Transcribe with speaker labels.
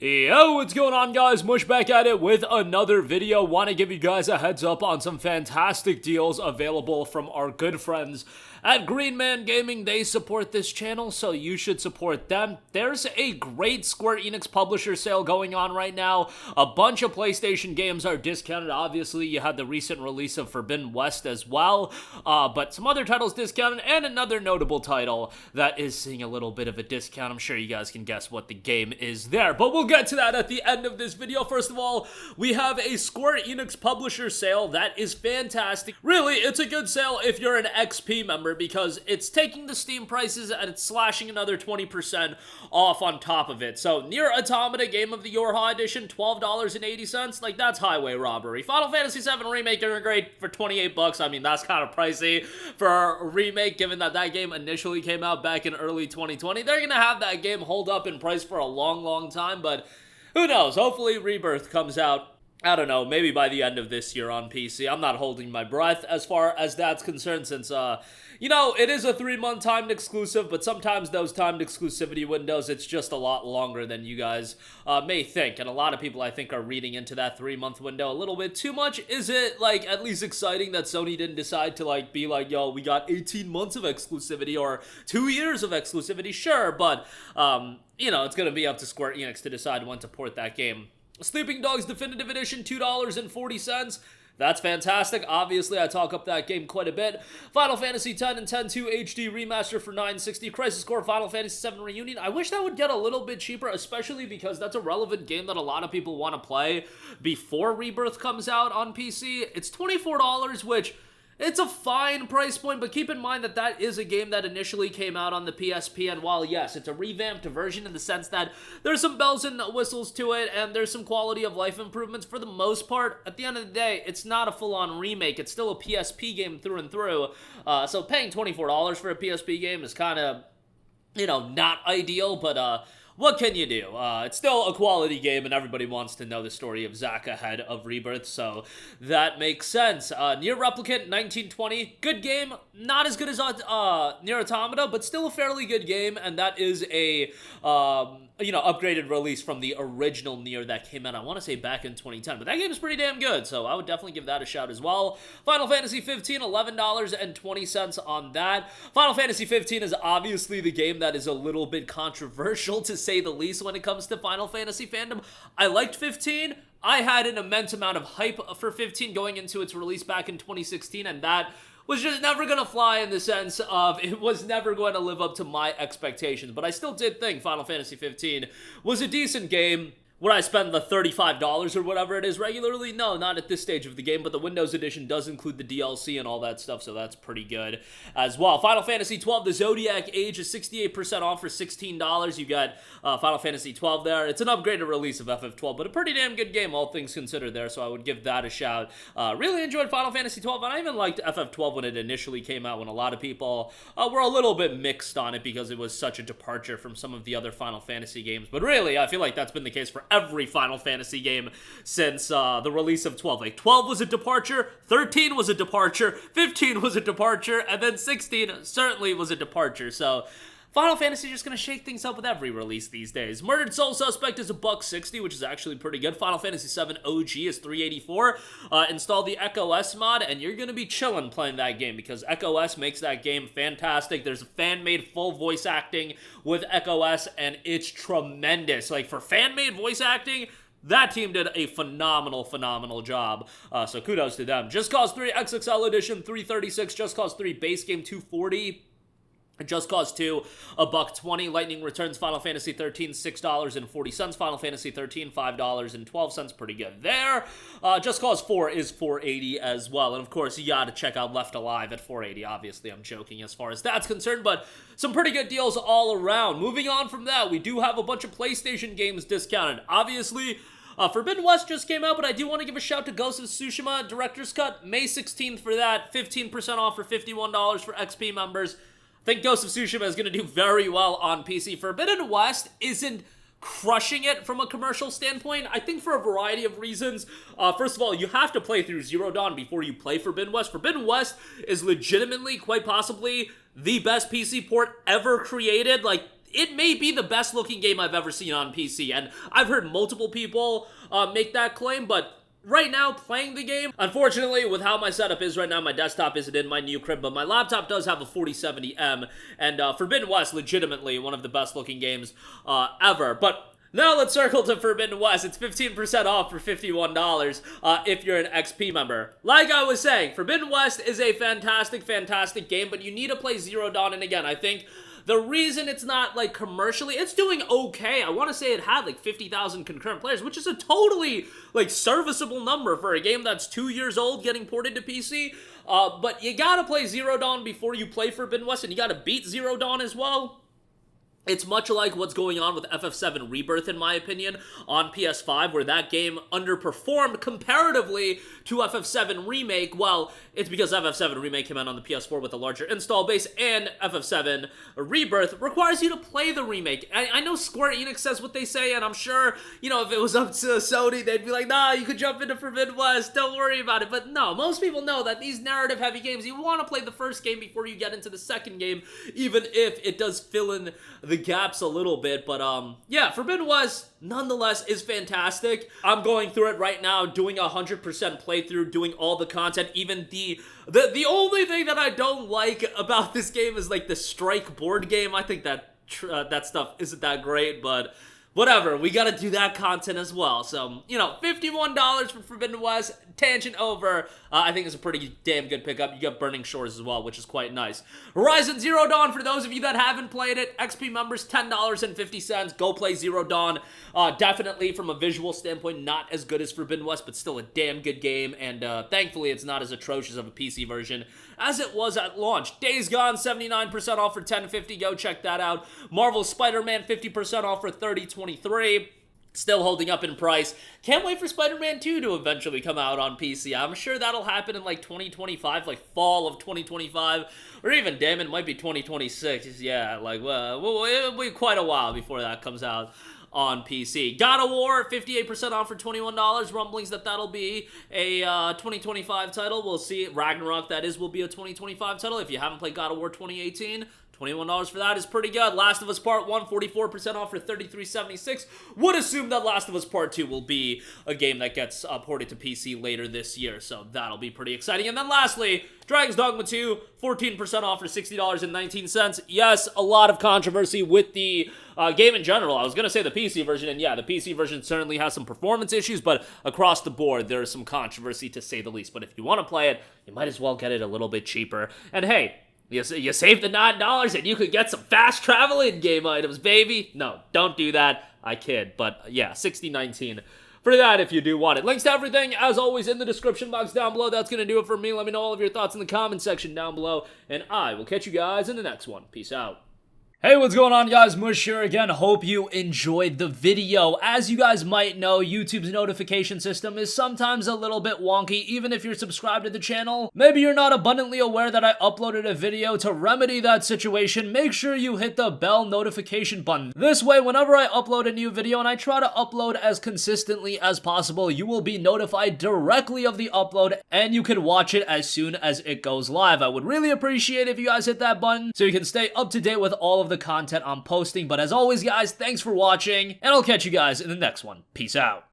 Speaker 1: Yo, what's going on, guys? Mush back at it with another video. Want to give you guys a heads up on some fantastic deals available from our good friends at Green Man Gaming. They support this channel, so you should support them. There's a great Square Enix publisher sale going on right now. A bunch of PlayStation games are discounted. Obviously, you had the recent release of Forbidden West as well, but some other titles discounted, and another notable title that is seeing a little bit of a discount. I'm sure you guys can guess what the game is there, but we'll get to that at the end of this video. First of all, we have a Square Enix publisher sale that is fantastic. Really, it's a good sale if you're an XP member, because it's taking the Steam prices and it's slashing another 20% off on top of it. So, Nier Automata Game of the Yorha Edition, $12.80, like, that's highway robbery. Final Fantasy VII Remake are great for 28 bucks. I mean, that's kind of pricey for a remake, given that that game initially came out back in early 2020. They're gonna have that game hold up in price for a long time, but who knows? Hopefully Rebirth comes out, I don't know, maybe by the end of this year on PC. I'm not holding my breath as far as that's concerned, since, you know, it is a 3-month timed exclusive, but sometimes those timed exclusivity windows, it's just a lot longer than you guys may think. And a lot of people, I think, are reading into that 3-month window a little bit too much. Is it, like, at least exciting that Sony didn't decide to, like, be like, yo, we got 18 months of exclusivity or 2 years of exclusivity? Sure, but, you know, it's going to be up to Square Enix to decide when to port that game. Sleeping Dogs Definitive Edition, $2.40. That's fantastic. Obviously, I talk up that game quite a bit. Final Fantasy X and X-2 HD Remaster for $9.60. Crisis Core Final Fantasy VII Reunion. I wish that would get a little bit cheaper, especially because that's a relevant game that a lot of people want to play before Rebirth comes out on PC. It's $24, which... it's a fine price point, but keep in mind that that is a game that initially came out on the PSP, and while, yes, it's a revamped version in the sense that there's some bells and whistles to it, and there's some quality of life improvements, for the most part, at the end of the day, it's not a full-on remake. It's still a PSP game through and through, so paying $24 for a PSP game is kind of, you know, not ideal, but, what can you do? It's still a quality game, and everybody wants to know the story of Zack ahead of Rebirth, so that makes sense. Nier Replicant 1920, good game. Not as good as Nier Automata, but still a fairly good game, and that is a, you know, upgraded release from the original Nier that came out, I want to say, back in 2010, but that game is pretty damn good, so I would definitely give that a shout as well. Final Fantasy 15, $11.20 on that. Final Fantasy 15 is obviously the game that is a little bit controversial, to say the least, when it comes to Final Fantasy fandom. I liked 15. I had an immense amount of hype for 15 going into its release back in 2016, and that was just never going to fly, in the sense of it was never going to live up to my expectations. But I still did think Final Fantasy 15 was a decent game. Would I spend the $35 or whatever it is regularly? No, not at this stage of the game, but the Windows Edition does include the DLC and all that stuff, so that's pretty good as well. Final Fantasy 12, the Zodiac Age, is 68% off for $16. You got Final Fantasy 12 there. It's an upgraded release of FF12, but a pretty damn good game, all things considered there, so I would give that a shout. Really enjoyed Final Fantasy 12, and I even liked FF12 when it initially came out, when a lot of people were a little bit mixed on it because it was such a departure from some of the other Final Fantasy games, but really, I feel like that's been the case for every Final Fantasy game since the release of 12. Like, 12 was a departure, 13 was a departure, 15 was a departure, and then 16 certainly was a departure. So Final Fantasy is just going to shake things up with every release these days. Murdered Soul Suspect is $1.60, which is actually pretty good. Final Fantasy VII OG is $3.84. Install the Echo S mod, and you're going to be chilling playing that game, because Echo S makes that game fantastic. There's fan-made full voice acting with Echo S, and it's tremendous. Like, for fan-made voice acting, that team did a phenomenal job, so kudos to them. Just Cause 3 XXL Edition, $3.36. Just Cause 3 base game, $2.40. Just Cause 2, $1.20. Lightning Returns Final Fantasy 13, $6.40. Final Fantasy 13, $5.12. Pretty good there. Just Cause 4 is $4.80 as well. And of course, you gotta check out Left Alive at $4.80. Obviously, I'm joking as far as that's concerned, but some pretty good deals all around. Moving on from that, we do have a bunch of PlayStation games discounted. Obviously, Forbidden West just came out, but I do want to give a shout to Ghost of Tsushima Director's Cut. May 16th for that. 15% off for $51 for XP members. I think Ghost of Tsushima is going to do very well on PC. Forbidden West isn't crushing it from a commercial standpoint, I think, for a variety of reasons. First of all, you have to play through Zero Dawn before you play Forbidden West. Forbidden West is legitimately, quite possibly, the best PC port ever created. Like, it may be the best looking game I've ever seen on PC, and I've heard multiple people make that claim, but right now, playing the game, unfortunately, with how my setup is right now, my desktop isn't in my new crib, but my laptop does have a 4070M, and Forbidden West, legitimately one of the best looking games ever. But now let's circle to Forbidden West. It's 15% off for $51 if you're an XP member. Like I was saying, Forbidden West is a fantastic, fantastic game, but you need to play Zero Dawn, and again, I think the reason it's not, like, commercially, it's doing okay. I want to say it had, like, 50,000 concurrent players, which is a totally, like, serviceable number for a game that's 2 years old getting ported to PC. But you gotta play Zero Dawn before you play Forbidden West, and you gotta beat Zero Dawn as well. It's much like what's going on with FF7 Rebirth, in my opinion, on PS5, where that game underperformed comparatively to FF7 Remake. Well, it's because FF7 Remake came out on the PS4 with a larger install base, and FF7 Rebirth requires you to play the remake. I know Square Enix says what they say, and I'm sure, you know, if it was up to Sony, they'd be like, nah, you could jump into Forbidden West, don't worry about it. But no, most people know that these narrative-heavy games, you want to play the first game before you get into the second game, even if it does fill in the gaps a little bit. But yeah, Forbidden West nonetheless is fantastic. I'm going through it right now, doing 100% playthrough, doing all the content. Even the only thing that I don't like about this game is like the Strike board game. I think that that stuff isn't that great, but whatever, we gotta do that content as well. So, you know, $51 for Forbidden West, tangent over. I think it's a pretty damn good pickup. You got Burning Shores as well, which is quite nice. Horizon Zero Dawn, for those of you that haven't played it, XP members, $10.50. Go play Zero Dawn. Definitely, from a visual standpoint, not as good as Forbidden West, but still a damn good game, and thankfully, it's not as atrocious of a PC version as it was at launch. Days Gone, 79% off for $10.50. Go check that out. Marvel Spider-Man, 50% off for $30.23. Still holding up in price. Can't wait for Spider-Man 2 to eventually come out on PC. I'm sure that'll happen in like 2025, like fall of 2025, or even, damn it, might be 2026. Yeah, like, well, it'll be quite a while before that comes out on PC. God of War, 58% off for $21. Rumblings that that'll be a 2025 title. We'll see. Ragnarok, that is, will be a 2025 title. If you haven't played God of War 2018, $21 for that is pretty good. Last of Us Part 1, 44% off for $33.76. Would assume that Last of Us Part 2 will be a game that gets ported to PC later this year, so that'll be pretty exciting. And then lastly, Dragon's Dogma 2, 14% off for $60.19. Yes, a lot of controversy with the game in general. I was going to say the PC version, and yeah, the PC version certainly has some performance issues, but across the board, there is some controversy to say the least. But if you want to play it, you might as well get it a little bit cheaper. And hey, you save the $9 and you could get some fast travel in-game items, baby. No, don't do that. I kid. But yeah, $60.19 for that if you do want it. Links to everything, as always, in the description box down below. That's going to do it for me. Let me know all of your thoughts in the comment section down below, and I will catch you guys in the next one. Peace out. Hey, what's going on, guys? Mush here again. Hope you enjoyed the video. As you guys might know, YouTube's notification system is sometimes a little bit wonky, even if you're subscribed to the channel. Maybe you're not abundantly aware that I uploaded a video. To remedy that situation, make sure you hit the bell notification button. This way, whenever I upload a new video, and I try to upload as consistently as possible, you will be notified directly of the upload, and you can watch it as soon as it goes live. I would really appreciate if you guys hit that button so you can stay up to date with all of the content I'm posting. But as always, guys, thanks for watching, and I'll catch you guys in the next one. Peace out.